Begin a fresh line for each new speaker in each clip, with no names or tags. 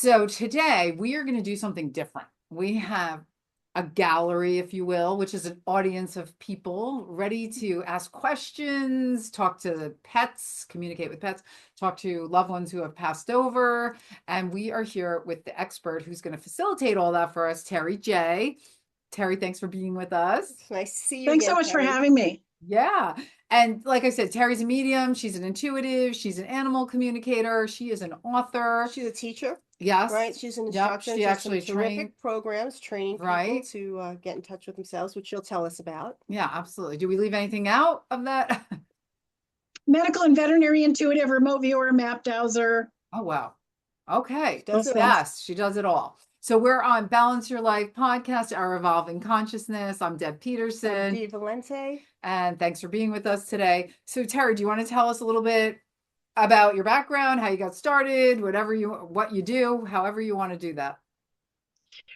So today we are going to do something different. We have a gallery, if you will, which is an audience of people ready to ask questions, talk to pets, communicate with pets, talk to loved ones who have passed over. And we are here with the expert who's going to facilitate all that for us, Terri Jay. Terri, thanks for being with us.
It's nice to see you
Thanks
again,
so much for
Terri.
having me.
Yeah. And like I said, Terri's a medium. She's an intuitive. She's an animal communicator. She is an author.
She's a teacher,
Yes.
right? She's an
Yep.
instructor.
She
Does
actually
some terrific
trained.
programs training people
Right.
to get in touch with themselves, which she'll tell us about.
Yeah, absolutely. Do we leave anything out of that?
Medical and veterinary intuitive, remote viewer, map dowser.
Oh, wow. Okay.
Does it all.
Yes, she does it all. So we're on Balance Your Life podcast, Our Evolving Consciousness. I'm Deb Peterson.
Dee Valente.
And thanks for being with us today. So Terri, do you want to tell us a little bit about your background, how you got started, what you do, however you want to do that?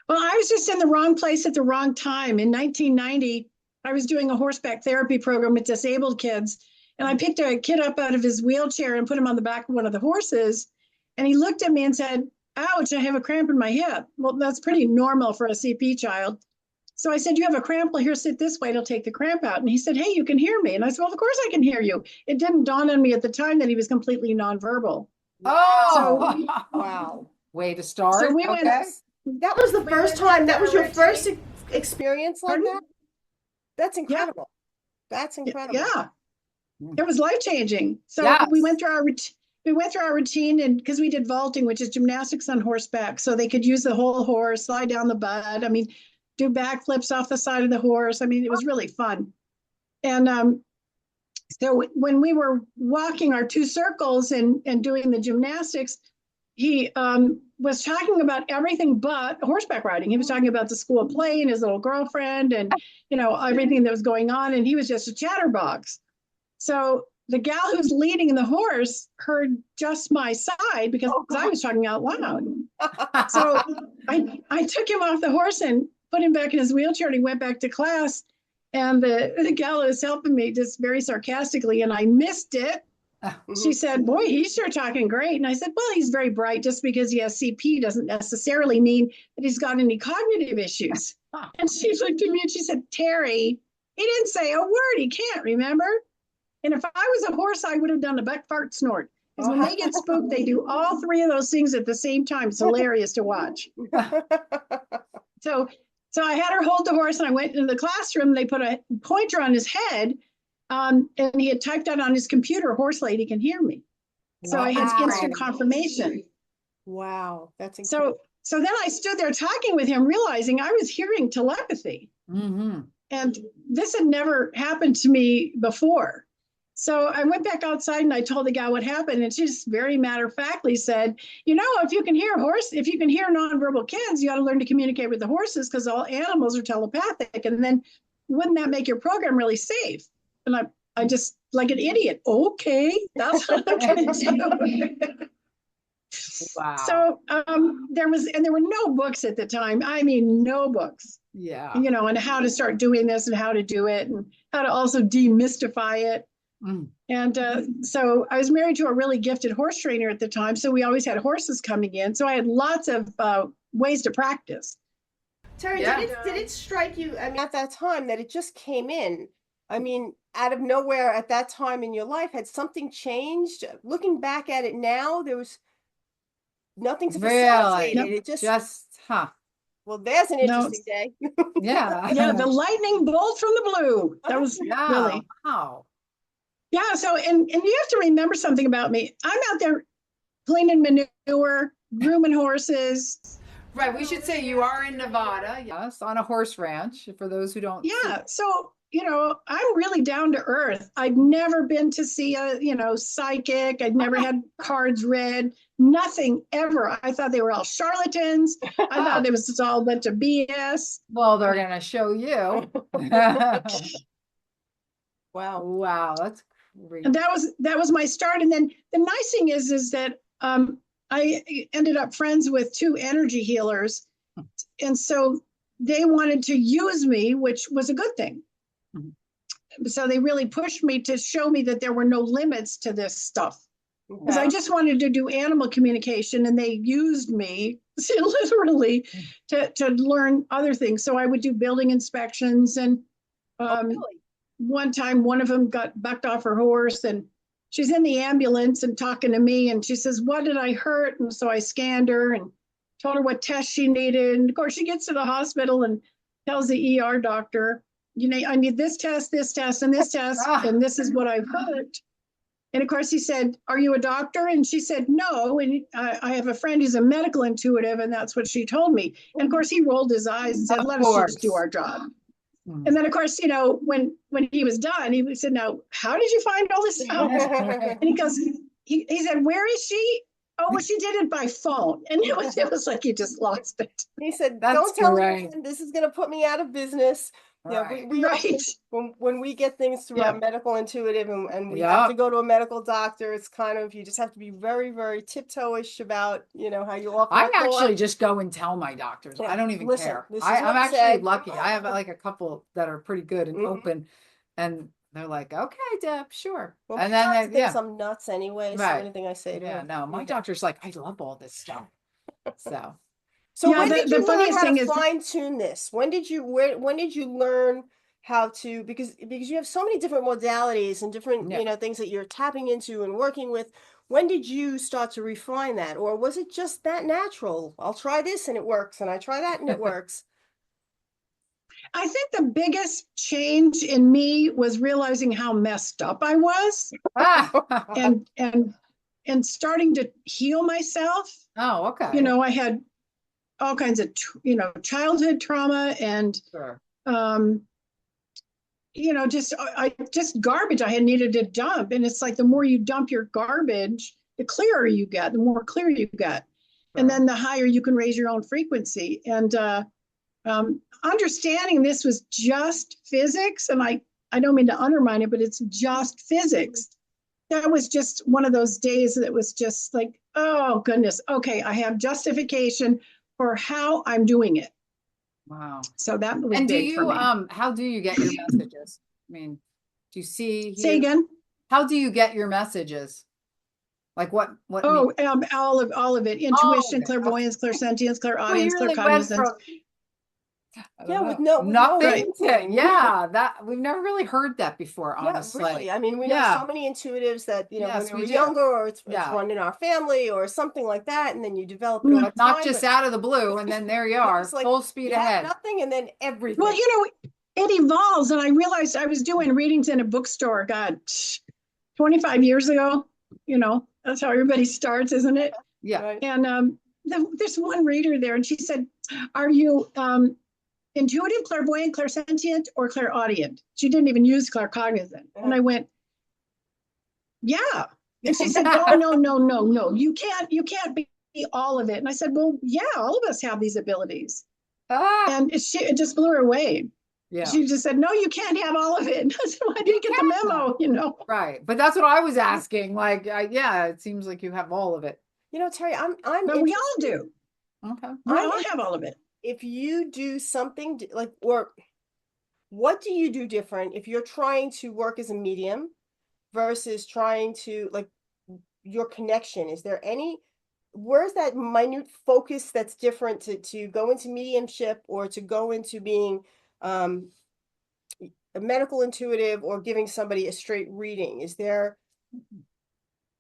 Well, I was just in the wrong place at the wrong time. In 1990, I was doing a horseback therapy program with disabled kids. And I picked a kid up out of his wheelchair and put him on the back of one of the horses. And he looked at me and said, "Ouch, I have a cramp in my hip." Well, that's pretty normal for a CP child. So I said, "You have a cramp? Well, here, sit this way. It'll take the cramp out." And he said, "Hey, you can hear me." And I said, "Well, of course I can hear you." It didn't dawn on me at the time that he was completely nonverbal.
Oh,
Wow.
Way to start.
So we
okay.
went.
That was the first time. That was your first experience like
Pardon?
that? That's incredible. That's incredible.
Yeah, it was life-changing. So
Yes.
we went through our routine, and because we did vaulting, which is gymnastics on horseback, so they could use the whole horse, slide down the butt. I mean, do backflips off the side of the horse. I mean, it was really fun. And so when we were walking our 2 circles and doing the gymnastics, he was talking about everything but horseback riding. He was talking about the school play and his little girlfriend and, everything that was going on. And he was just a chatterbox. So the gal who's leading the horse heard just my side because I was talking out loud. So I took him off the horse and put him back in his wheelchair, and he went back to class. And the gal who was helping me just very sarcastically, and I missed it. She said, "Boy, he's sure talking great." And I said, "Well, he's very bright. Just because he has CP doesn't necessarily mean that he's got any cognitive issues." And she looked at me and she said, "Terri, he didn't say a word. He can't, remember? And if I was a horse, I would have done a buck fart snort. Because when they get spooked, they do all 3 of those things at the same time. It's hilarious to watch." So I had her hold the horse, and I went into the classroom. They put a pointer on his head, and he had typed out on his computer, "Horse lady can hear me." So I had instant confirmation.
Wow, that's incredible.
So then I stood there talking with him, realizing I was hearing telepathy.
Mm-hmm.
And this had never happened to me before. So I went back outside and I told the guy what happened. And she just very matter-of-factly said, "If you can hear nonverbal kids, you got to learn to communicate with the horses because all animals are telepathic. And then wouldn't that make your program really safe?" And I just, like an idiot, "Okay, that's what I'm going to do."
Wow.
So there were no books at the time. I mean, no books.
Yeah.
On how to start doing this and how to do it and how to also demystify it. And so I was married to a really gifted horse trainer at the time. So we always had horses coming in. So I had lots of ways to practice.
Terri, did it strike you, at that time that it just came in? Out of nowhere at that time in your life, had something changed? Looking back at it now, there was nothing to facilitate it. It just Well, there's an interesting day.
Yeah.
Yeah, the lightning bolt from the blue. That was really.
Wow.
Yeah, so, and you have to remember something about me. I'm out there cleaning manure, grooming horses.
Right, we should say you are in Nevada, yes, on a horse ranch, for those who don't.
Yeah, so, I'm really down to earth. I'd never been to see a, psychic. I'd never had cards read, nothing ever. I thought they were all charlatans. I thought it was just all a bunch of BS.
Well, they're going to show you. Wow, that's great.
And that was my start. And then the nice thing is that I ended up friends with 2 energy healers. And so they wanted to use me, which was a good thing. So they really pushed me to show me that there were no limits to this stuff. because I just wanted to do animal communication, and they used me literally to learn other things. So I would do building inspections, and
Really?
one time one of them got bucked off her horse, and she's in the ambulance and talking to me, and she says, what did I hurt? And so I scanned her and told her what test she needed. And of course she gets to the hospital and tells the ER doctor, you know, I need this test, and this test, and this is what I've hurt. And of course he said, are you a doctor? And she said, no. And I have a friend who's a medical intuitive, and that's what she told me. And of course he rolled his eyes and said, let us just do our job. And then of course, you know, when he was done, he said, now, how did you find all this out? And he goes, he said, where is she? Oh, well, she did it by phone. And it was like he just lost it.
He said, don't tell me this is going to put me out of business.
Right.
Yeah, when we get things through our medical intuitive and we have to go to a medical doctor, it's kind of, you just have to be very, very tiptoeish about, you know, how you offer.
I actually just go and tell my doctors. I don't even care. I'm actually lucky. I have like a couple that are pretty good and open, and they're like, okay, Deb, sure.
Well,
and then
they I'm nuts anyway. So anything I say to them.
No, my doctor's like, I love all this stuff.
So when did you learn how to fine tune this? When did you learn how to, because you have so many different modalities and different you know, things that you're tapping into and working with. When did you start to refine that, or was it just that natural? I'll try this and it works, and I try that and it works.
I think the biggest change in me was realizing how messed up I was, and starting to heal myself.
Oh, okay.
You know, I had all kinds of, you know, childhood trauma and, you know, just garbage I had needed to dump. And it's like, the more you dump your garbage, the clearer you get, the more clear you get. And then the higher you can raise your own frequency. And understanding this was just physics. And I don't mean to undermine it, but it's just physics. That was just one of those days that was just like, oh goodness. Okay. I have justification for how I'm doing it.
Wow.
So that was
and
big for me.
How do you get your messages? I mean, do you see?
Say again?
How do you get your messages? Like what?
Oh, all of it. Intuition, clairvoyance, clairsentience, clairaudience, claircognizance.
With
nothing. That we've never really heard that before, honestly.
Really. I mean, we know so many intuitives that, you know, when we were younger, or it's run in our family or something like that, and then you develop it over time.
Not just out of the blue, and then there you are, like, full speed ahead.
Nothing, and then everything.
Well, you know, it evolves, and I realized I was doing readings in a bookstore, God, 25 years ago. You know, that's how everybody starts, isn't it?
Yeah.
And there's one reader there, and she said, "Are you intuitive, clairvoyant, clairsentient, or clairaudient?" She didn't even use claircognizant. And I went, yeah. And she said, no. You can't be all of it. And I said, well, yeah, all of us have these abilities. And it just blew her away. Yeah. She just said, no, you can't have all of it. I said, well, I didn't get the memo, you know.
Right. But that's what I was asking. Like, it seems like you have all of it.
You know, Terri,
but we all do.
Okay.
We all have all of it.
If you do something like, or what do you do different if you're trying to work as a medium versus trying to, like, your connection? Is there where's that minute focus that's different to go into mediumship or to go into being a medical intuitive or giving somebody a straight reading? Is there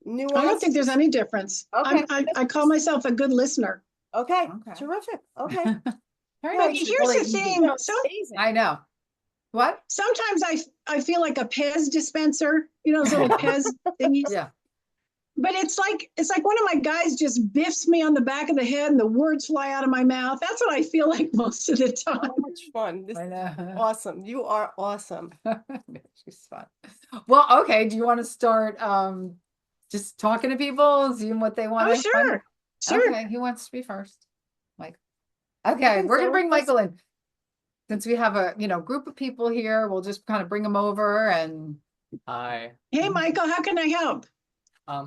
nuance?
I don't think there's any difference. Okay. I call myself a good listener.
Okay. Terrific. Okay.
Well, here's the thing.
I know. What?
Sometimes I feel like a Pez dispenser, you know, those little Pez thingies.
Yeah.
But it's like one of my guys just biffs me on the back of the head and the words fly out of my mouth. That's what I feel like most of the time.
So much fun. This is awesome. You are awesome.
She's fun. Well, okay. Do you want to start just talking to people, seeing what they want?
Oh, sure. Sure.
Okay. Who wants to be first? Mike. Okay. We're going to bring Michael in. Since we have a, group of people here, we'll just kind of bring them over and.
Hi.
Hey, Michael, how can I help?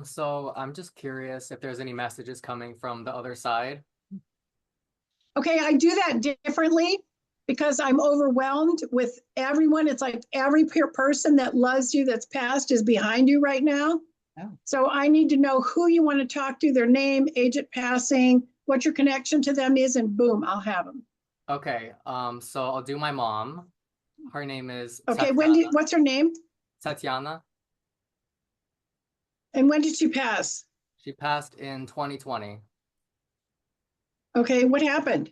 So I'm just curious if there's any messages coming from the other side.
Okay, I do that differently because I'm overwhelmed with everyone. It's like every person that loves you that's passed is behind you right now.
Oh.
So I need to know who you want to talk to, their name, age at passing, what your connection to them is, and boom, I'll have them.
Okay, so I'll do my mom. Her name is
Okay,
Tatiana.
what's her name?
Tatiana.
And when did she pass?
She passed in 2020.
Okay, what happened?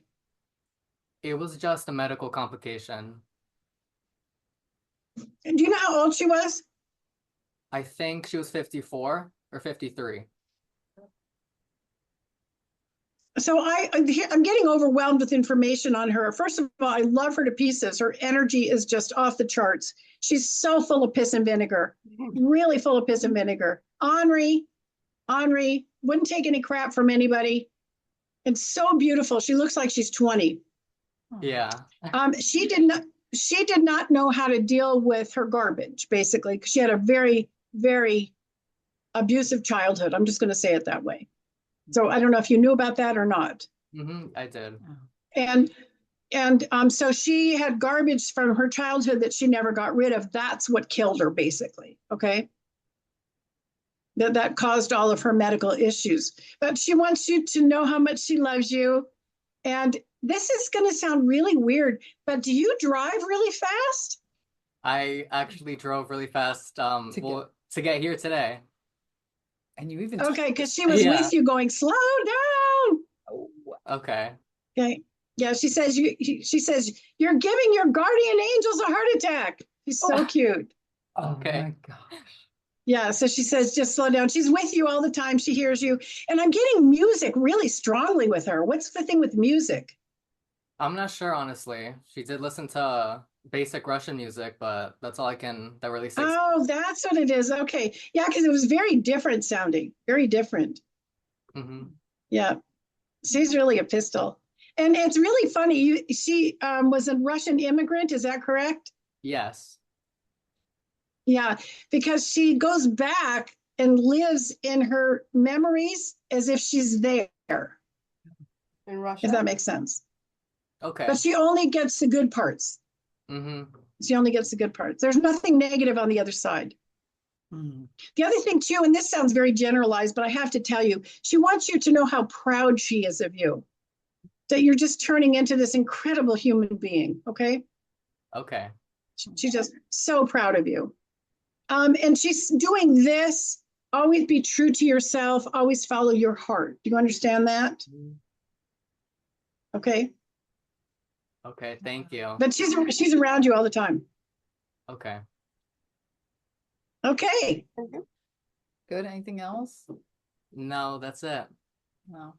It was just a medical complication.
And do you know how old she was?
I think she was 54 or 53.
So I'm getting overwhelmed with information on her. First of all, I love her to pieces. Her energy is just off the charts. She's so full of piss and vinegar, really full of piss and vinegar. Henri, wouldn't take any crap from anybody. It's so beautiful. She looks like she's 20.
Yeah.
She did not know how to deal with her garbage, basically, because she had a very, very abusive childhood. I'm just going to say it that way. So I don't know if you knew about that or not.
I did.
And so she had garbage from her childhood that she never got rid of. That's what killed her, basically. Okay. That caused all of her medical issues. But she wants you to know how much she loves you. And this is going to sound really weird, but do you drive really fast?
I actually drove really fast to get here today.
And you even
okay, because she was with you going, slow down.
Oh.
Okay.
Okay. Yeah, she says you're giving your guardian angels a heart attack. She's so cute.
Okay.
Oh my gosh.
Yeah, so she says just slow down. She's with you all the time. She hears you. And I'm getting music really strongly with her. What's the thing with music?
I'm not sure, honestly. She did listen to basic Russian music, but that's all that really sticks.
Oh, that's what it is. Okay. Yeah, because it was very different sounding. Very different. Yeah. She's really a pistol. And it's really funny. She was a Russian immigrant. Is that correct?
Yes.
Yeah, because she goes back and lives in her memories as if she's there.
In Russia.
If that makes sense.
Okay.
But she only gets the good parts. She only gets the good parts. There's nothing negative on the other side. The other thing too, and this sounds very generalized, but I have to tell you, she wants you to know how proud she is of you. That you're just turning into this incredible human being, okay?
Okay.
She's just so proud of you. And she's doing this, always be true to yourself, always follow your heart. Do you understand that? Okay.
Okay, thank you.
But she's around you all the time.
Okay.
Okay.
Good. Anything else?
No, that's it.
No.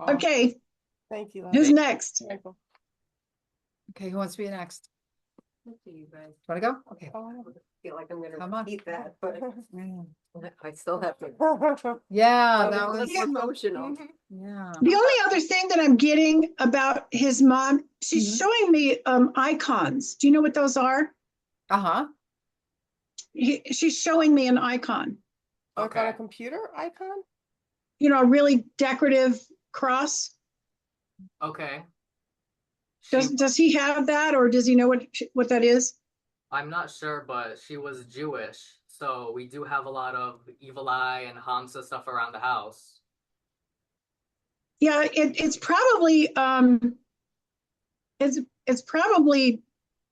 Okay.
Thank you.
Who's next?
Okay, who wants to be next?
You guys.
Want to go? Okay.
I feel like I'm
Come
gonna
on.
repeat that, but I still have to.
Yeah, that was
Emotional.
yeah.
The only other thing that I'm getting about his mom, she's showing me icons. Do you know what those are?
Uh-huh.
She's showing me an icon.
Like on a computer icon?
You know, a really decorative cross.
Okay.
Does he have that, or does he know what that is?
I'm not sure, but she was Jewish, so we do have a lot of evil eye and Hamsa stuff around the house.
Yeah, it's probably it's probably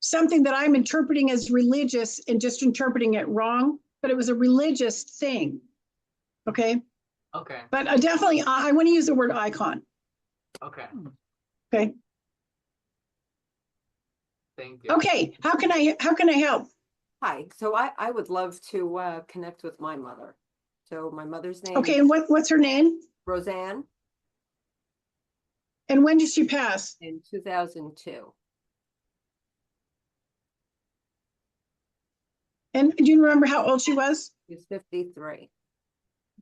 something that I'm interpreting as religious and just interpreting it wrong, but it was a religious thing. Okay.
Okay.
But definitely, I want to use the word icon.
Okay.
Okay.
Thank you.
Okay. How can I help?
Hi, so I would love to connect with my mother. So my mother's name
Okay,
is
and what's her name?
Roseanne
And when did she pass?
in 2002.
And do you remember how old she was?
She's 53.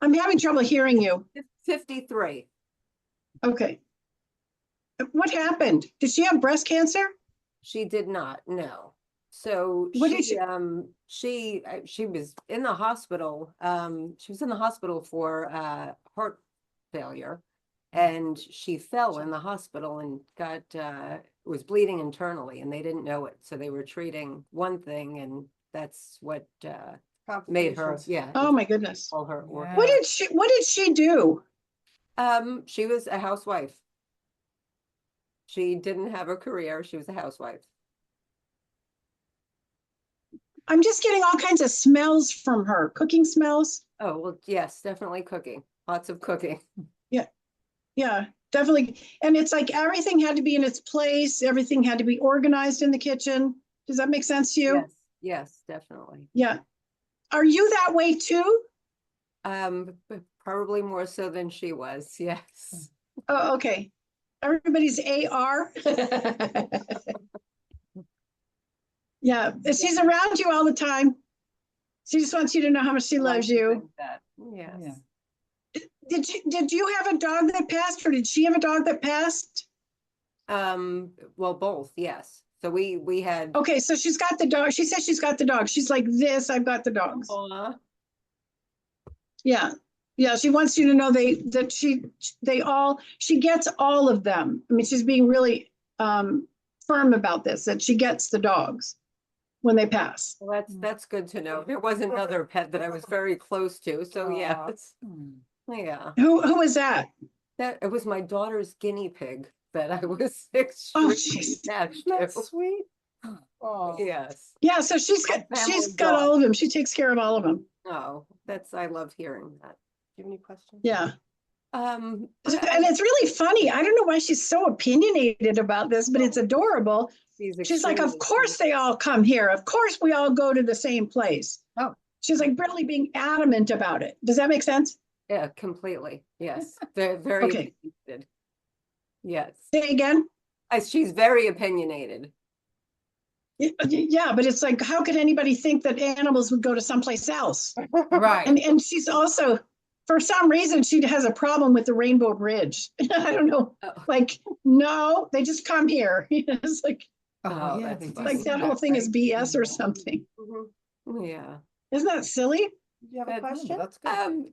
I'm having trouble hearing you.
53.
Okay. What happened? Did she have breast cancer?
She did not, no. So
What did
she was in the hospital. She was in the hospital for heart failure, and she fell in the hospital and got was bleeding internally, and they didn't know it. So they were treating one thing, and that's what made her,
complications.
yeah.
Oh, my goodness.
All her work.
Yeah.
What did she do?
She was a housewife. She didn't have a career. She was a housewife.
I'm just getting all kinds of smells from her, cooking smells.
Oh, well, yes, definitely cooking. Lots of cooking.
Yeah, definitely. And it's like everything had to be in its place. Everything had to be organized in the kitchen. Does that make sense to you?
Yes, yes, definitely.
Yeah. Are you that way too?
Probably more so than she was. Yes.
Oh, okay. Everybody's AR. Yeah, she's around you all the time. She just wants you to know how much she loves you.
Yes.
Yeah.
Did you have a dog that passed, or did she have a dog that passed?
Well, both, yes. So we had.
Okay, so she's got the dog. She says she's got the dog. She's like this. I've got the dogs.
Aw.
Yeah. Yeah, she wants you to know she gets all of them. I mean, she's being really firm about this, that she gets the dogs when they pass.
Well, that's good to know. There was another pet that I was very close to. So yeah,
Aw.
it's, yeah.
Who was that?
That it was my daughter's guinea pig that I was
Oh,
extremely
jeez.
attached
That's
to.
sweet. Oh,
Yes.
Yeah, so she's got
Family
all
dog.
of them. She takes care of all of them.
Oh, I love hearing that.
do you have any questions?
Yeah.
Um,
And it's really funny. I don't know why she's so opinionated about this, but it's adorable. She's like, of
extremely
course
sweet.
they all come here. Of course we all go to the same place.
Oh.
She's like really being adamant about it. Does that make sense?
Yeah, completely. Yes. They're very
Okay.
opinionated. Yes.
Say again.
She's very opinionated.
Yeah, but it's like, how could anybody think that animals would go to someplace else?
Right.
And she's also, for some reason, she has a problem with the Rainbow Bridge. I don't know.
Oh.
Like, no, they just come here. It's like,
Oh,
yeah,
that's
they do
funny.
like
say
that whole thing is
right?
BS or something.
Yeah.
Isn't that silly?
Do you have a
That-
question?
That's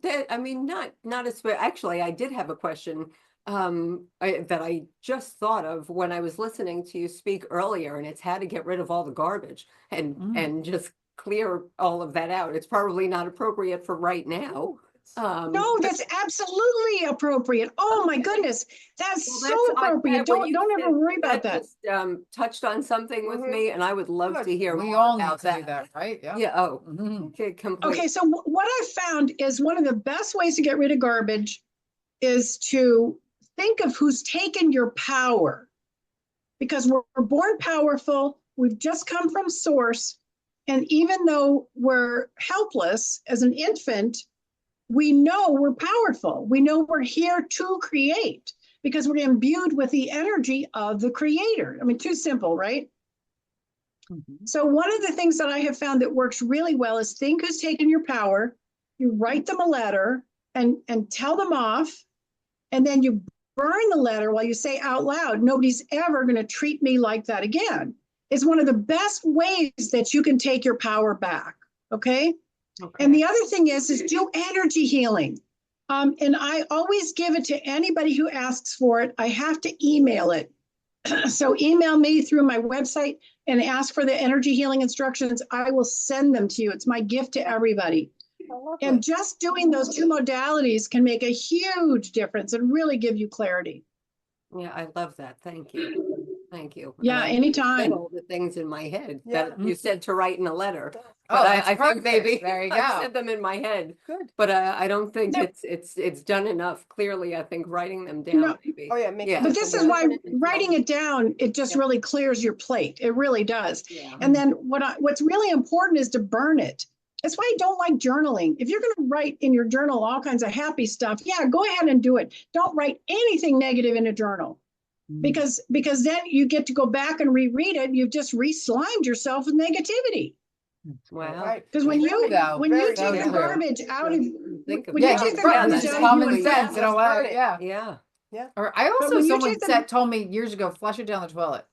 good.
I mean, not as actually, I did have a question that I just thought of when I was listening to you speak earlier, and it's how to get rid of all the garbage and just clear all of that out. It's probably not appropriate for right now.
No, that's absolutely appropriate. Oh my goodness, that's
Well,
so appropriate.
when you
Don't ever
said
worry about that.
just touched on something with me, and I would love
Good.
to hear
We
more
all need
about
to do that, right? Yeah.
Yeah. Oh,
Mhm.
okay, completely.
Okay, so what I found is one of the best ways to get rid of garbage is to think of who's taken your power. Because we're born powerful, we've just come from source, and even though we're helpless as an infant, we know we're powerful. We know we're here to create because we're imbued with the energy of the creator. I mean, too simple, right?
Mhm.
So one of the things that I have found that works really well is think who's taken your power, you write them a letter and tell them off, and then you burn the letter while you say out loud, nobody's ever going to treat me like that again. It's one of the best ways that you can take your power back, okay? And the other thing is do energy healing. And I always give it to anybody who asks for it. I have to email it. So email me through my website and ask for the energy healing instructions. I will send them to you. It's my gift to everybody. And just doing those two modalities can make a huge difference and really give you clarity.
Yeah, I love that. Thank you. Thank you. And
Yeah,
I
anytime.
said all the things in my head that
Yeah.
you said to write in a letter.
Oh,
But
that's
I think
perfect.
maybe
There you
I
go.
said them in my head.
Good.
But I don't think
No.
it's done enough. Clearly, I think writing them down
No.
maybe.
Oh, yeah, make
Yeah.
But this is why writing it down, it just really clears your plate. It really does.
Yeah.
And then what's really important is to burn it. That's why I don't like journaling. If you're going to write in your journal all kinds of happy stuff, yeah, go ahead and do it. Don't write anything negative in a journal because then you get to go back and reread it. You've just re-slimed yourself with negativity.
Wow.
Right.
Because when you
Very
take the
true.
garbage out of
Think of
when
Yeah,
you
that.
take the
right,
garbage
it's just
out
common
of you,
sense. It all,
burn it.
yeah.
Yeah.
Or I
But
also,
when you
someone
take the-
told me years ago, flush it down the toilet.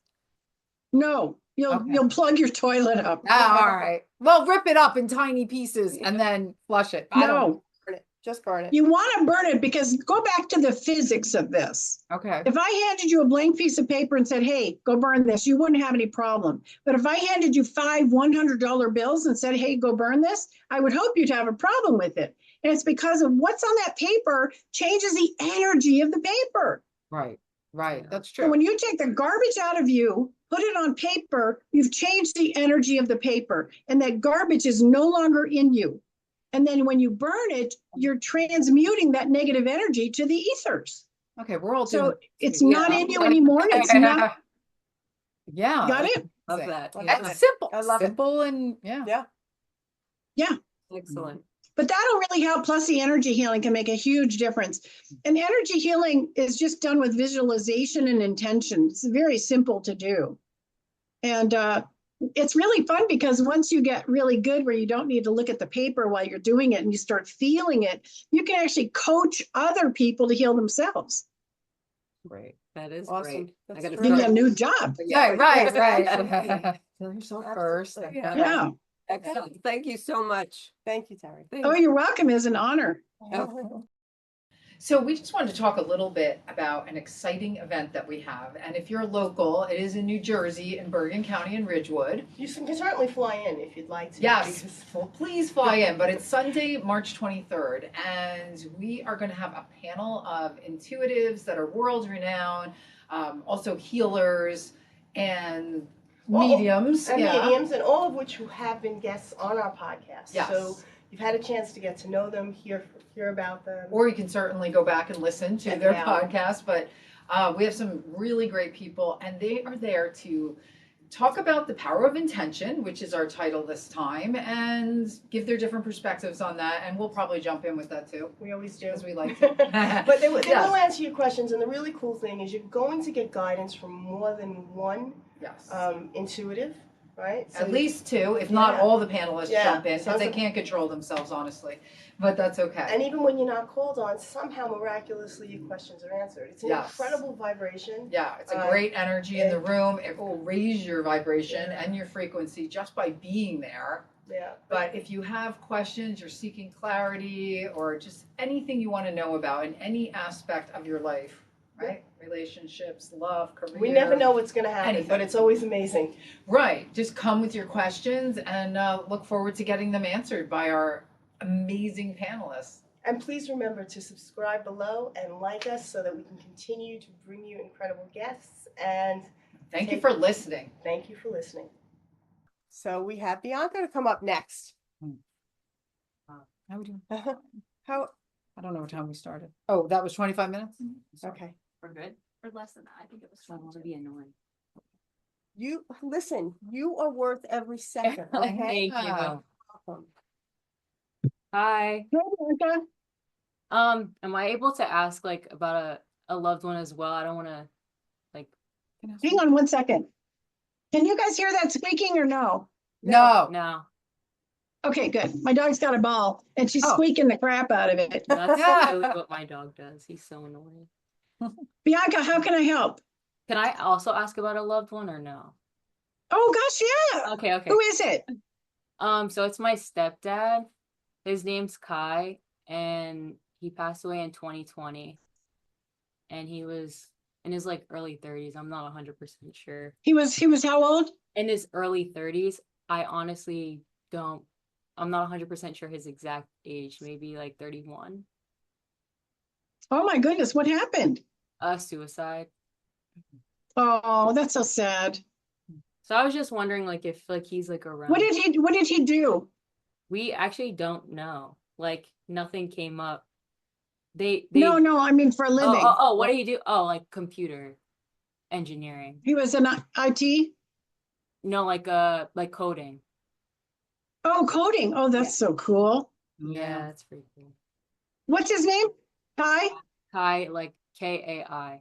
no,
Okay.
you'll plug your toilet up.
Ah, all right. Well, rip it up in tiny pieces and then flush it. I don't know.
No,
Just burn it.
You want to burn it because go back to the physics of this.
Okay.
If I handed you a blank piece of paper and said, hey, go burn this, you wouldn't have any problem. But if I handed you 5 $100 bills and said, hey, go burn this, I would hope you'd have a problem with it. And it's because of what's on that paper changes the energy of the paper.
Right. Right. That's
So
true.
when you take the garbage out of you, put it on paper, you've changed the energy of the paper, and that garbage is no longer in you. And then when you burn it, you're transmuting that negative energy to the ethers.
Okay. We're all
So
doing.
it's not in you anymore. It's not.
Yeah.
Got
that's
it?
Love
amazing.
that.
Love
Yeah.
That's simple.
I love it.
Simple and yeah.
Yeah.
Yeah.
Excellent.
But that'll really help. Plus, the energy healing can make a huge difference. And energy healing is just done with visualization and intention. It's very simple to do. And it's really fun because once you get really good where you don't need to look at the paper while you're doing it and you start feeling it, you can actually coach other people to heal themselves.
Great. That is
Awesome.
great.
That's
I got to
Maybe a
start.
new job.
Yeah. Right.
Absolutely.
Right. Kill yourself first.
Absolutely.
Yeah.
Excellent. Thank you so much.
Thank you, Terry.
Oh, you're welcome. It's an honor.
So we just wanted to talk a little bit about an exciting event that we have. And if you're local, it is in New Jersey in Bergen County and Ridgewood.
You can certainly fly in if you'd like to.
Yes,
because-
well, please fly in. But it's Sunday, March 23rd. And we are going to have a panel of intuitives that are world renowned, also healers and mediums.
And
yeah.
mediums, and all of which who have been guests on our podcast.
Yes.
So you've had a chance to get to know them, hear about them.
Or you can certainly go back and listen to
Check
their
it out.
podcast. But we have some really great people, and they are there to talk about the power of intention, which is our title this time, and give their different perspectives on that. And we'll probably jump in with that too,
We always do.
because we like to.
But they
Yes.
will answer your questions, and the really cool thing is you're going to get guidance from more than one
Yes.
intuitive, right? So
At least two, if not
Yeah.
all the panelists
Yeah.
jump in, because
Sounds
they
like-
can't control themselves, honestly. But that's okay.
And even when you're not called on, somehow miraculously your questions are answered. It's an
Yes.
incredible vibration.
Yeah, it's a
Uh,
great energy in the
yeah.
room. It will raise your vibration
Yeah.
and your frequency just by being there.
Yeah.
But if you have questions, you're seeking clarity, or just anything you want to know about in any aspect of your life, right? Relationships, love, career.
We never know what's going to happen,
anything.
but it's always amazing.
Right. Just come with your questions and look forward to getting them answered by our amazing panelists.
And please remember to subscribe below and like us so that we can continue to bring you incredible guests. And
Thank you for listening.
thank you for listening. So we have Bianca to come up next.
How we doing?
How?
I don't know what time we started. Oh, that was 25 minutes?
Okay.
We're good. Or less than that. I think it was. I want to be annoying.
You listen. You are worth every second. Okay.
Thank you.
Welcome.
Hi.
Hey, Bianca.
Am I able to ask like about a loved one as well? I don't want to like.
Hang on 1 second. Can you guys hear that squeaking or no?
No.
No,
Okay, good. My dog's got a ball and she's
Oh.
squeaking the crap out of it.
that's really what my dog does. He's so annoying.
Bianca, how can I help?
Can I also ask about a loved one or no?
Oh, gosh, yeah.
Okay.
Who is it?
So it's my stepdad. His name's Kai, and he passed away in 2020. And he was in his like early 30s. I'm not 100% sure.
He was how old?
In his early 30s. I honestly don't. I'm not 100% sure his exact age. Maybe like 31.
Oh my goodness, what happened?
Suicide.
Oh, that's so sad.
So I was just wondering, like, if like he's like around.
What did he do?
We actually don't know. Like, nothing came up. They
No, I mean for a living.
Oh, what did he do? Oh, like computer engineering.
He was in IT?
No, like coding.
Oh, coding. Oh, that's so cool.
Yeah, that's pretty cool.
What's his name? Kai?
Kai, like Kai.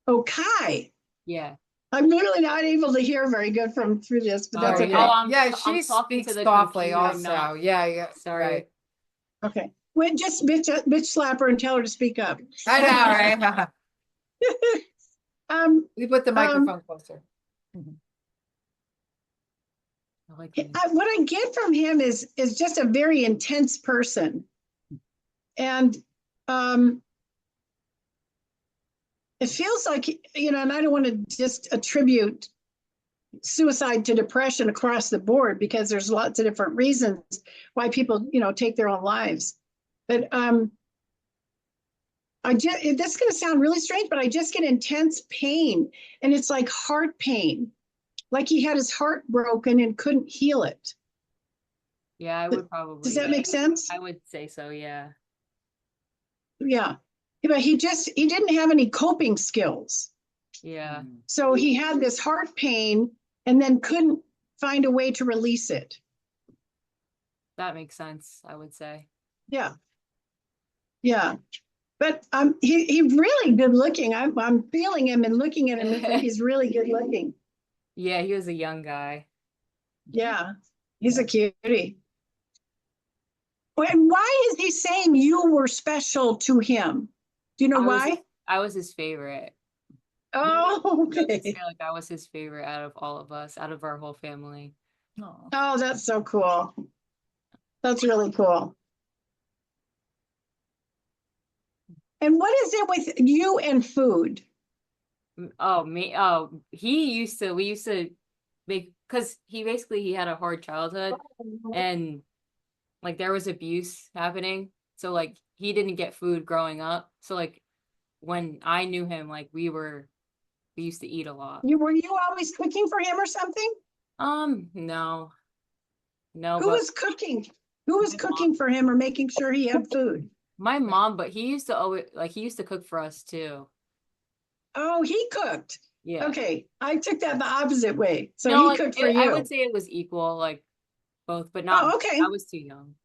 Oh, Kai.
Yeah.
I'm literally not able to hear very good from through this, but that's
Oh,
okay.
yeah. I'm
she
talking to
speaks
the
softly
computer,
also.
not-
Yeah.
Sorry.
Right.
Okay. Wait, just bitch slap her and tell her to speak up.
I know, right? We put the microphone closer.
I like him.
What I get from him is just a very intense person. And it feels like, and I don't want to just attribute suicide to depression across the board, because there's lots of different reasons why people, take their own lives. But this is going to sound really strange, but I just get intense pain, and it's like heart pain, like he had his heart broken and couldn't heal it.
Yeah, I would probably.
Does that make sense?
I would say so, yeah.
Yeah. But he didn't have any coping skills.
Yeah.
So he had this heart pain and then couldn't find a way to release it.
That makes sense, I would say.
Yeah. Yeah. But he's really good looking. I'm feeling him and looking at him, and he's really good looking.
Yeah, he was a young guy.
Yeah. He's a cutie. And why is he saying you were special to him? Do you know why?
I was his favorite.
Oh,
I
okay.
feel like I was his favorite out of all of us, out of our whole family.
Oh, that's so cool. That's really cool. And what is it with you and food?
Oh, me. Oh, we used to make, because he had a hard childhood, and like there was abuse happening. So like he didn't get food growing up. So like when I knew him, like we used to eat a lot.
Were you always cooking for him or something?
No. No,
Who was cooking? Who was cooking for him or making sure he had food?
my mom, but he used to cook for us too.
Oh, he cooked.
Yeah.
Okay. I took that the opposite way. So
No,
he
like,
cooked for you.
I would say it was equal, like both, but not.
Oh, okay.
I was too young.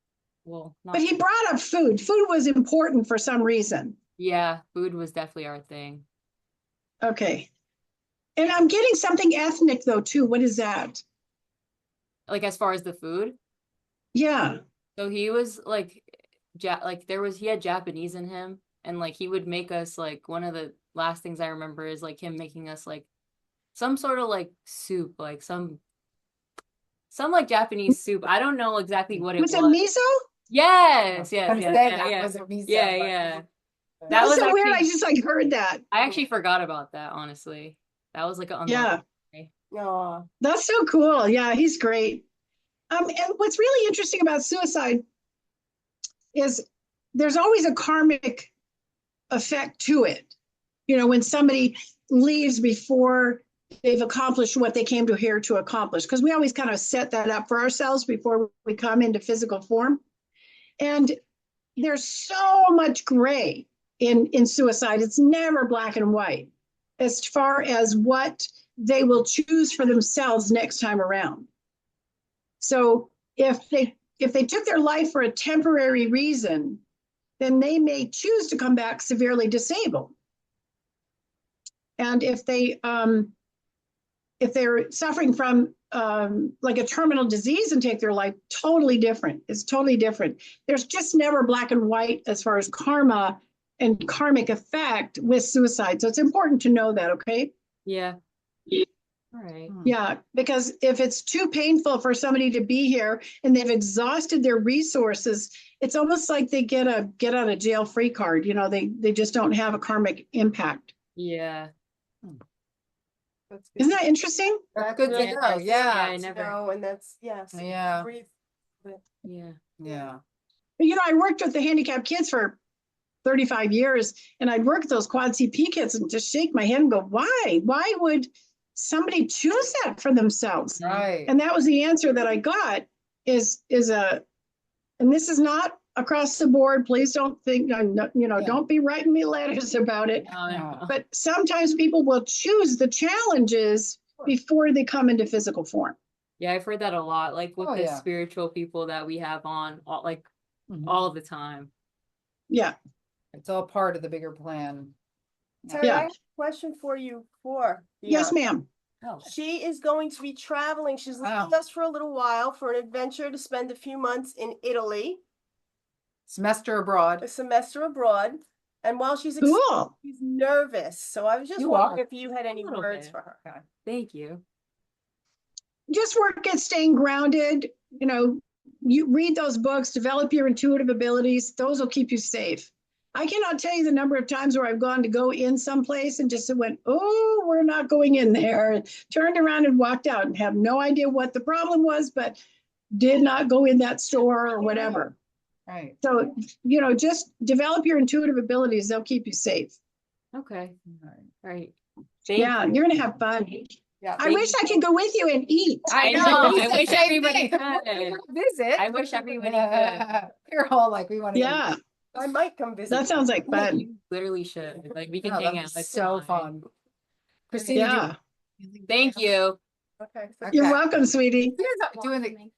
Well, not.
But he brought up food. Food was important for some reason.
Yeah, food was definitely our thing.
Okay. And I'm getting something ethnic though too. What is that?
Like as far as the food.
Yeah.
So he was like, he had Japanese in him, and like he would make us, like, one of the last things I remember is like him making us like some sort of like soup, like some like Japanese soup. I don't know exactly what it was.
Was it miso?
Yes,
I was
yes,
saying
yeah,
that
yeah.
wasn't me,
Yeah,
but-
yeah.
That was so
actually,
weird. I just like heard that.
I actually forgot about that, honestly. That was like an
Yeah.
Aw.
That's so cool. Yeah, he's great. And what's really interesting about suicide is there's always a karmic effect to it. When somebody leaves before they've accomplished what they came to here to accomplish, because we always kind of set that up for ourselves before we come into physical form. And there's so much gray in suicide. It's never black and white as far as what they will choose for themselves next time around. So if they took their life for a temporary reason, then they may choose to come back severely disabled. And if they're suffering from like a terminal disease and take their life, totally different. It's totally different. There's just never black and white as far as karma and karmic effect with suicide. So it's important to know that, okay?
Yeah. All right.
Yeah, because if it's too painful for somebody to be here and they've exhausted their resources, it's almost like they get a get out of jail free card. They just don't have a karmic impact.
Yeah.
That's good.
Isn't that interesting?
That's
Good to
really
know,
nice.
yeah.
I
To
never.
know, and that's, yes.
Yeah.
Breathe.
Yeah.
Yeah.
I worked with the handicapped kids for 35 years, and I'd work with those quad CP kids and just shake my head and go, why? Why would somebody choose that for themselves?
Right.
And that was the answer that I got and this is not across the board. Please don't think, don't be writing me letters about it.
Yeah.
But sometimes people will choose the challenges before they come into physical form.
Yeah, I've heard that a lot, like with
Oh,
the
yeah.
spiritual people that we have on, like
Mhm.
all the time.
Yeah.
It's all part of the bigger plan.
Terri,
Yeah.
I have a question for you for
Yes,
Bianca.
ma'am.
Oh.
She is going to be traveling. She's leaving
Wow.
us for a little while for an adventure to spend a few months in Italy,
Semester abroad.
a semester abroad. And while she's
Cool.
she's nervous. So I was just
You
wondering
are.
if you had any
A little
words
bit.
for her.
Thank you.
Just work at staying grounded, you read those books, develop your intuitive abilities. Those will keep you safe. I cannot tell you the number of times where I've gone to go in someplace and just went, oh, we're not going in there, and turned around and walked out and have no idea what the problem was, but did not go in that store or whatever.
Right.
So, just develop your intuitive abilities. They'll keep you safe.
Okay.
Right.
Right.
Yeah,
Thank
you're going to have fun.
Yeah.
I wish I could go with you and eat.
I know.
We
I
said
wish
same
everybody
thing.
could.
Visit.
I wish everybody could.
We're all like, we want to.
Yeah,
I might come visit.
that sounds like fun.
You literally should. Like we can
No,
hang
that'd
out.
be
It's
so
fine.
fun. Christina, do you-
Yeah,
Thank you.
Okay.
you're
Okay.
welcome, sweetie.
Doing the,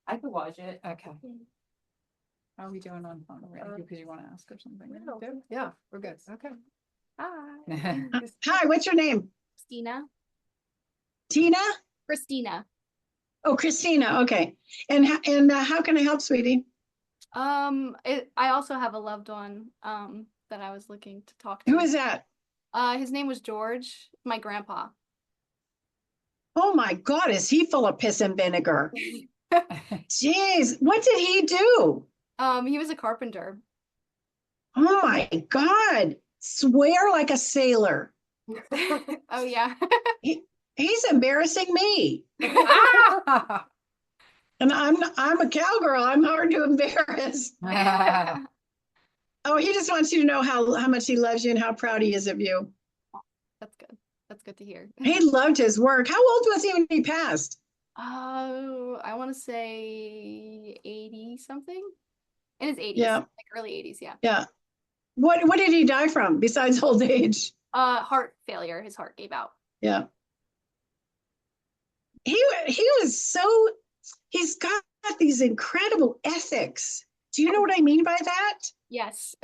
I could watch it.
okay. How are we doing on already? Because you want to ask or something?
No.
Good? Yeah, we're good. Okay.
Hi,
Hi, what's your name?
Christina.
Tina?
Christina.
Oh, Christina. Okay. And how can I help, sweetie?
I also have a loved one that I was looking to talk to.
Who is that?
His name was George, my grandpa.
Oh my God, is he full of piss and vinegar? Jeez, what did he do?
He was a carpenter.
Oh my God, swear like a sailor.
Oh yeah.
He's embarrassing me. And I'm a cowgirl. I'm hard to embarrass. Oh, he just wants you to know how much he loves you and how proud he is of you.
That's good. That's good to hear.
He loved his work. How old was he when he passed?
Oh, I want to say 80 something. In his 80s.
Yeah.
Like early 80s, yeah.
Yeah. What did he die from besides old age?
Heart failure. His heart gave out.
Yeah. He was so, he's got these incredible ethics. Do you know what I mean by that?
Yes.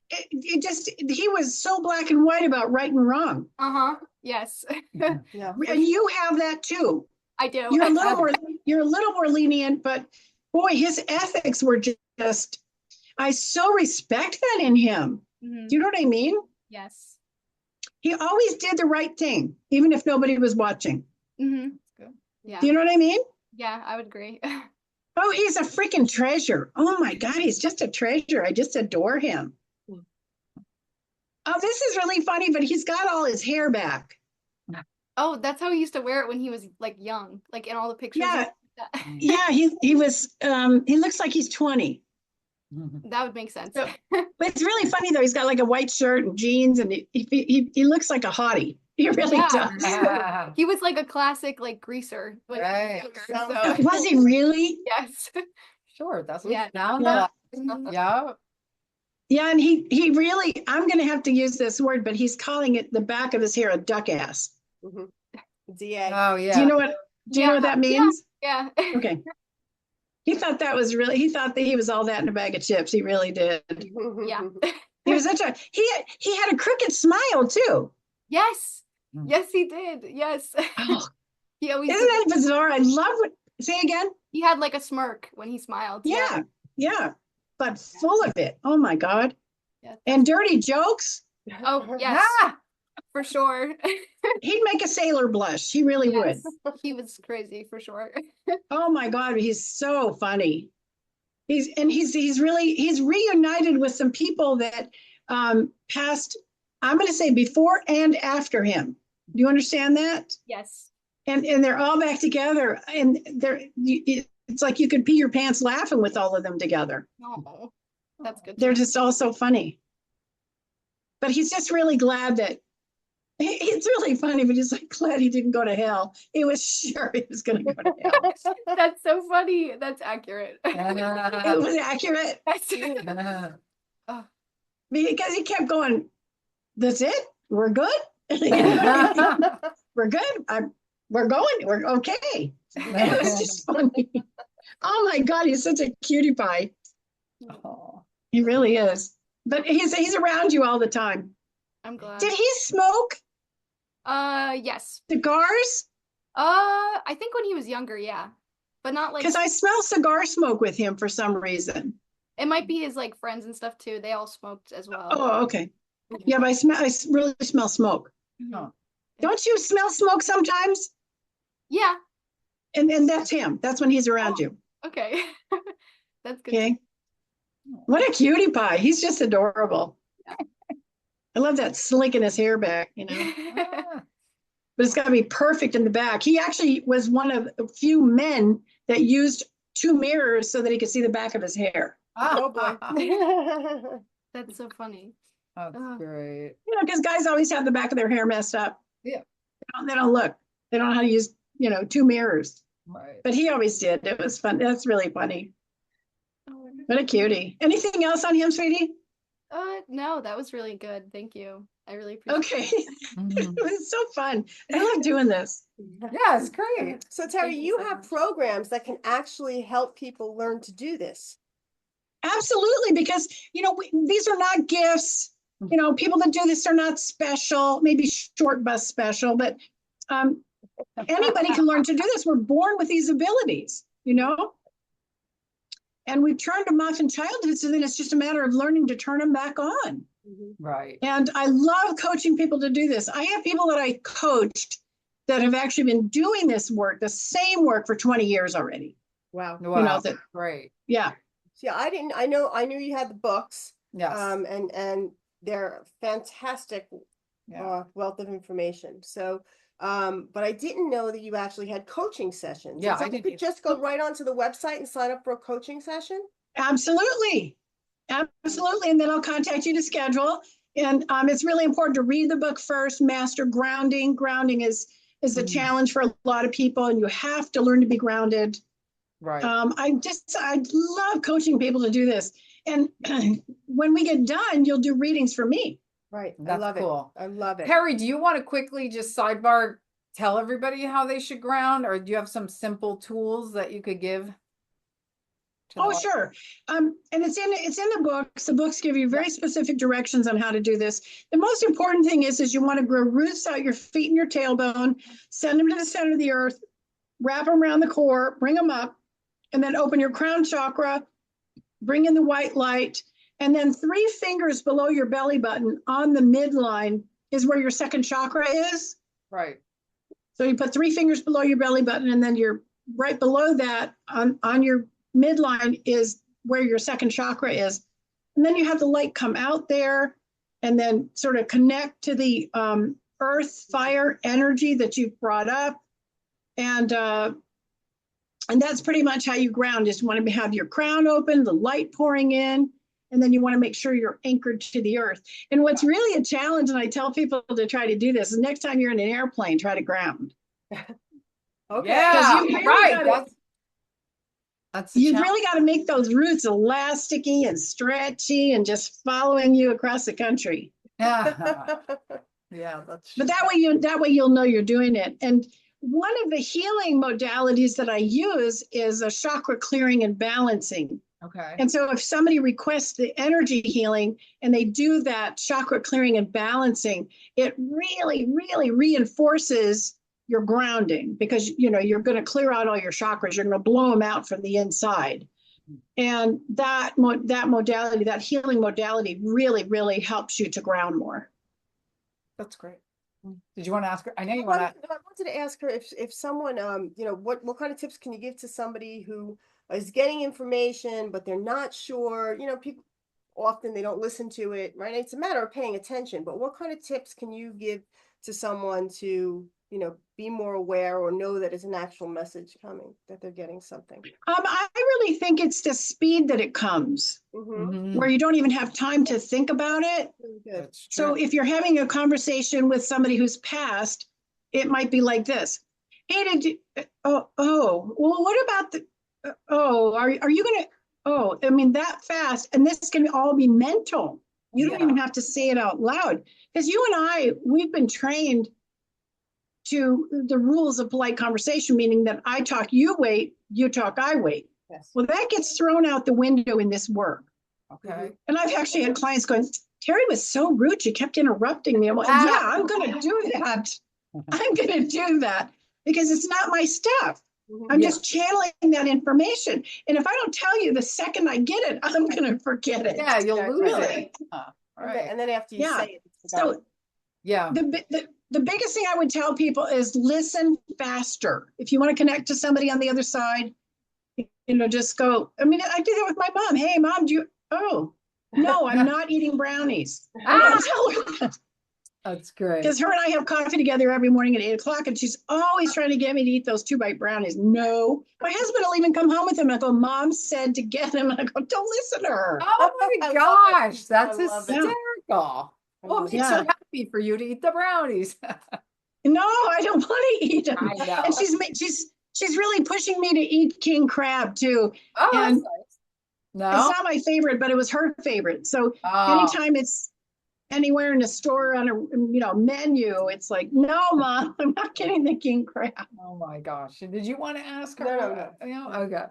He was so black and white about right and wrong.
Uh-huh. Yes.
Yeah.
And you have that too.
I do.
You're a little more lenient, but boy, his ethics were just, I so respect that in him.
Mhm.
Do you know what I mean?
Yes.
He always did the right thing, even if nobody was watching.
Mm-hmm.
Good.
Yeah.
Do you know what I mean?
Yeah, I would agree.
Oh, he's a freaking treasure. Oh my God, he's just a treasure. I just adore him. Oh, this is really funny, but he's got all his hair back.
Oh, that's how he used to wear it when he was like young, like in all the pictures.
Yeah.
That.
Yeah, he was, he looks like he's 20.
That would make sense.
So- But it's really funny though. He's got like a white shirt and jeans and he looks like a hottie. He really
Yeah.
does.
He was like a classic like greaser. Like,
Right.
younger, so-
Was he really?
Yes.
Sure, that's what
Yeah.
sounds
Yeah.
like.
Mhm.
Yeah.
Yeah, and he really, I'm going to have to use this word, but he's calling it the back of his hair a duck ass.
Mhm. DA.
Oh, yeah.
Do you know what that means?
Yeah.
Okay. He thought he thought that he was all that in a bag of chips. He really did.
Yeah.
He was he had a crooked smile too.
Yes.
Mm.
Yes, he did. Yes.
Oh,
He always
isn't that bizarre? I love it. Say again?
he had like a smirk when he smiled.
Yeah. But full of it. Oh my God.
Yeah.
And dirty jokes.
Oh, yes.
Ah!
For sure.
He'd make a sailor blush. He really would.
Yes. He was crazy for sure.
Oh my God, he's so funny. He's reunited with some people that passed, I'm going to say before and after him. Do you understand that?
Yes.
And they're all back together, and it's like you could pee your pants laughing with all of them together.
Oh, that's good.
They're just all so funny. But he's just really glad that it's really funny, but he's like glad he didn't go to hell. He was sure he was going to go to hell.
That's so funny. That's accurate.
It was accurate because he kept going, that's it? We're good? We're good? We're going? We're okay. It was just funny. Oh my God, he's such a cutie pie.
Oh.
He really is. But he's around you all the time.
I'm glad.
Did he smoke
Yes.
cigars?
I think when he was younger, yeah. But not like
Because I smell cigar smoke with him for some reason.
it might be his like friends and stuff too. They all smoked as well.
Oh, okay. Yeah, but I really smell smoke.
Mhm.
Oh.
Don't you smell smoke sometimes?
Yeah.
And that's him. That's when he's around you.
Okay. That's good.
Okay. What a cutie pie. He's just adorable. I love that slick in his hair back, you know,
Ah,
but it's got to be perfect in the back. He actually was one of a few men that used 2 mirrors so that he could see the back of his hair.
Oh boy.
That's so funny.
That's great.
You know, because guys always have the back of their hair messed up.
Yeah.
They don't look. They don't know how to use, 2 mirrors.
Right.
But he always did. It was fun. That's really funny.
Oh,
What a cutie. Anything else on him, sweetie?
no, that was really good. Thank you. I really appreciate
Okay.
Mhm.
It was so fun. I love doing this.
Yeah, it's great.
So Terri,
Thank you
you
so
have
much.
programs that can actually help people learn to do this.
Absolutely, because these are not gifts. People that do this are not special, maybe short bus special, but anybody can learn to do this. We're born with these abilities, and we've turned them off in childhood, so then it's just a matter of learning to turn them back on.
Right.
And I love coaching people to do this. I have people that I coached that have actually been doing this work, the same work, for 20 years already.
Wow.
Wow. Great.
Yeah.
See, I knew you had the books.
Yes.
And they're fantastic
Yeah.
wealth of information. So, but I didn't know that you actually had coaching sessions.
Yeah,
And
I
someone
didn't
could just go right onto the website and sign up for a coaching session.
Absolutely. Absolutely. And then I'll contact you to schedule. And it's really important to read the book first, master grounding. Grounding is a challenge for a lot of people, and you have to learn to be grounded.
Right.
I love coaching people to do this. And when we get done, you'll do readings for me.
Right. I
That's
love
cool.
it. I love it.
Terri, do you want to quickly just sidebar tell everybody how they should ground, or do you have some simple tools that you could give?
Oh, sure. And it's in the books. The books give you very specific directions on how to do this. The most important thing is you want to grow roots out your feet and your tailbone, send them to the center of the earth, wrap them around the core, bring them up, and then open your crown chakra, bring in the white light, and then 3 fingers below your belly button on the midline is where your second chakra is.
Right.
So you put 3 fingers below your belly button, and then you're right below that on your midline is where your second chakra is. And then you have the light come out there and then sort of connect to the earth, fire energy that you've brought up. And that's pretty much how you ground. Just want to have your crown open, the light pouring in, and then you want to make sure you're anchored to the earth. And what's really a challenge, and I tell people to try to do this, is next time you're in an airplane, try to ground.
Okay.
Yeah,
you really
right. That's
You've really got to make those roots elasticy and stretchy and just following you across the country.
Yeah. Yeah, that's
But that way you'll know you're doing it. And one of the healing modalities that I use is a chakra clearing and balancing.
okay.
And so if somebody requests the energy healing and they do that chakra clearing and balancing, it really, really reinforces your grounding, because you're going to clear out all your chakras. You're going to blow them out from the inside. And that modality, that healing modality, really, really helps you to ground more.
That's great.
Did you want to ask her? I know you
I
want
wanted to ask her if someone, what kind of tips can you give to somebody who is getting information, but they're not sure, people often they don't listen to it, right? It's a matter of paying attention, but what kind of tips can you give to someone to, be more aware or know that it's an actual message coming, that they're getting something?
I really think it's the speed that it comes, where you don't even have time to think about it.
Really good.
That's true.
So if you're having a conversation with somebody who's passed, it might be like this. Hey, well, what about are you going to, that fast, and this can all be mental. You don't even have to say it out loud, because you and we've been trained to the rules of polite conversation, meaning that I talk, you wait, you talk, I wait.
Yes.
Well, that gets thrown out the window in this work.
Okay.
And I've actually had clients going, Terri was so rude. She kept interrupting me. Well, yeah, I'm going to do that. I'm going to do that because it's not my stuff. I'm just channeling that information. And if I don't tell you the second I get it, I'm going to forget it.
Yeah, you'll lose
Really.
it. Right.
And then after you say it, it's forgotten.
Yeah.
The biggest thing I would tell people is listen faster. If you want to connect to somebody on the other side, just go. I mean, I did that with my mom. Hey, mom, oh, no, I'm not eating brownies. I don't tell her that.
That's great.
Because her and I have coffee together every morning at 8 o'clock, and she's always trying to get me to eat those 2-bite brownies. No, my husband will even come home with them. I go, Mom said to get him. And I go, don't listen to her.
Oh my
I love
gosh,
it.
that's
I love it.
hysterical. Well, it makes her happy for you to eat the brownies.
No, I don't want to eat them.
I know.
And she's really pushing me to eat king crab too.
Oh, that's
And
nice.
it's
No.
not my favorite, but it was her favorite. So
Oh,
anytime it's anywhere in a store on a menu, it's like, no, Mom, I'm not getting the king crab.
oh my gosh. Did you want to ask her?
No.
Okay.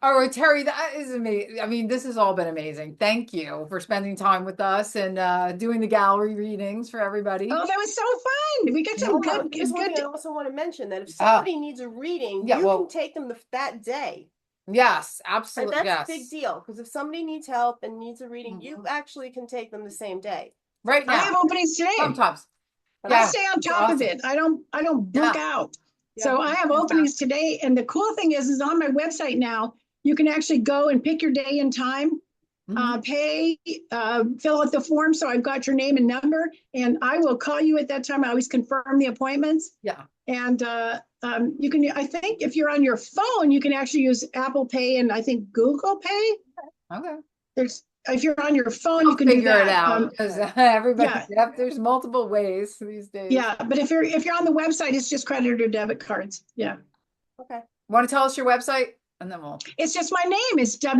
All right, Terry, that is amazing. I mean, this has all been amazing. Thank you for spending time with us and doing the gallery readings for everybody.
Oh, that was so fun. We got some
Hold on.
good,
Here's one thing I
good.
also want to mention that if somebody needs a reading,
Yeah,
you
well-
can take them that day.
Yes,
Right?
absolutely.
That's
Yes.
a big deal because if somebody needs help and needs a reading, you
Mhm.
actually can take them the same day.
Right
I
now.
have openings today.
Sometimes.
I
Yeah.
stay on top of
awesome.
it. I don't book out. So I have openings today. And the cool thing is on my website now, you can actually go and pick your day and time,
Mhm.
pay, fill out the form. So I've got your name and number, and I will call you at that time. I always confirm the appointments.
Yeah.
And you can, I think if you're on your phone, you can actually use Apple Pay and I think Google Pay.
Okay.
If you're on your phone,
I'll
you can do
figure
that.
it out because everybody,
yeah.
yep, there's multiple ways these days.
Yeah, but if you're on the website, it's just credit or debit cards. Yeah.
Okay.
Want to tell us your website? And then we'll.
It's just my name. It's
yeah.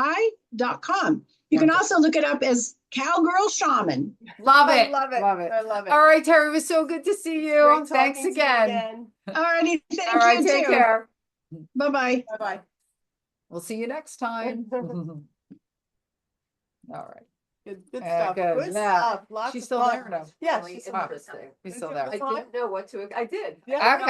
www.terrijay.com. You can also look it up as Cowgirl Shaman.
Love
I
it.
love it.
Love it.
I love it.
All right, Terry, it was so good to see you.
Great
Thanks
talking to you
again.
All righty.
All
Thank
right,
you
take
too.
care.
Bye-bye.
Bye-bye.
We'll see you next time. All right.
Good
Yeah,
stuff.
good.
Good
Yeah.
stuff. Lots
She's
of
still
fun.
there now.
Yeah,
Really
she's
Wow.
interesting.
He's still there.
I didn't know what to. I did.
Yeah.
Okay.